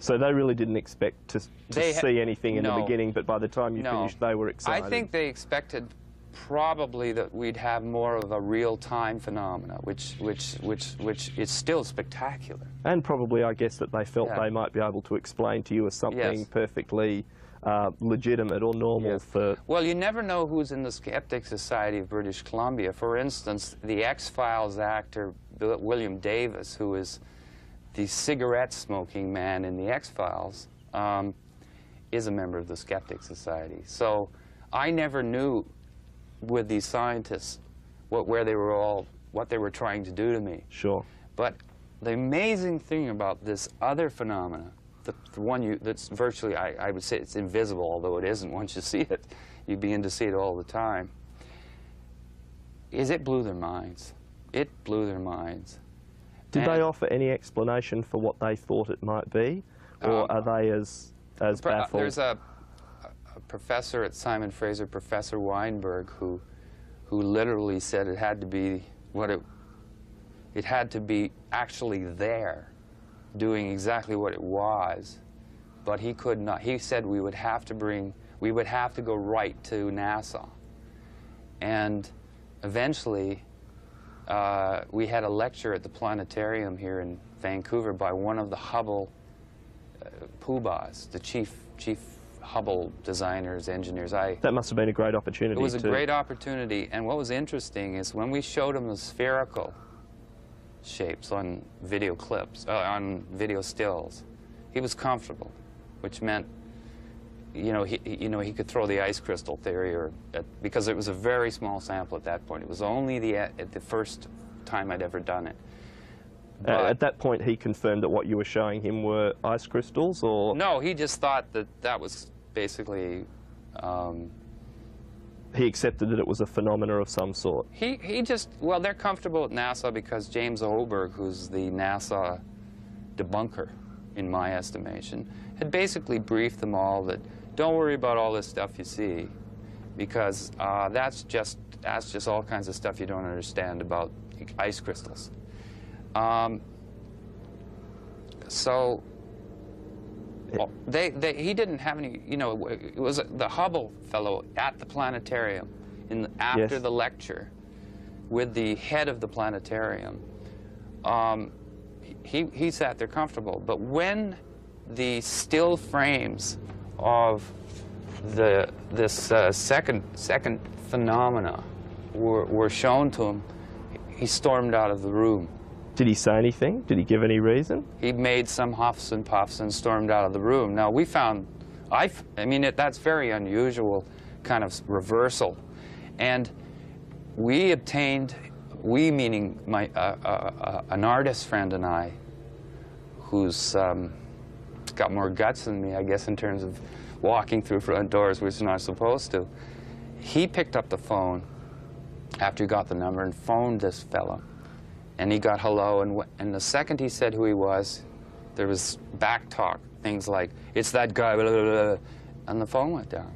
So they really didn't expect to see anything in the No. beginning, but by the time you finished, they were excited. I think they expected probably that we'd have more of a real-time phenomena, which is still spectacular. And probably, I guess, that they felt they might be able to explain to you as something perfectly legitimate or normal for... Well, you never know who's in the Skeptic Society of British Columbia. For instance, the X-Files actor William Davis, who is the cigarette-smoking man in the X-Files, is a member of the Skeptic Society. So I never knew with these scientists what they were trying to do to me. Sure. But the amazing thing about this other phenomena, the one that's virtually, I would say it's invisible, although it isn't once you see it. You begin to see it all the time. Is it blew their minds. It blew their minds. Did they offer any explanation for what they thought it might be, or are they as baffled? There's a professor at Simon Fraser, Professor Weinberg, who literally said it had to be it had to be actually there, doing exactly what it was, but he could not. He said we would have to go right to NASA, and eventually we had a lecture at the planetarium here in Vancouver by one of the Hubble poobahs, the chief Hubble designers, engineers. That must have been a great opportunity. It was a great opportunity, and what was interesting is when we showed him the spherical shapes on video clips, on video stills, he was comfortable, which meant, he could throw the ice crystal theory, because it was a very small sample at that point. It was only the first time I'd ever done it. At that point, he confirmed that what you were showing him were ice crystals, or...? No, he just thought that was basically... He accepted that it was a phenomena of some sort. He just... Well, they're comfortable at NASA because James Oberg, who's the NASA debunker, in my estimation, had basically briefed them all that don't worry about all this stuff you see, because that's just all kinds of stuff you don't understand about ice crystals. So he didn't have any, it was the Hubble fellow at the planetarium after the lecture with the head of the planetarium. He sat there comfortable, but when the still frames of this second phenomena were shown to him, he stormed out of the room. Did he say anything? Did he give any reason? He made some huffs and puffs and stormed out of the room. Now, we found, that's very unusual kind of reversal. And we obtained, we meaning an artist friend and I, who's got more guts than me, I guess, in terms of walking through front doors, which he's not supposed to. He picked up the phone after he got the number and phoned this fellow. And he got hello, and the second he said who he was, there was back talk, things like, it's that guy, blah, blah, blah, and the phone went down.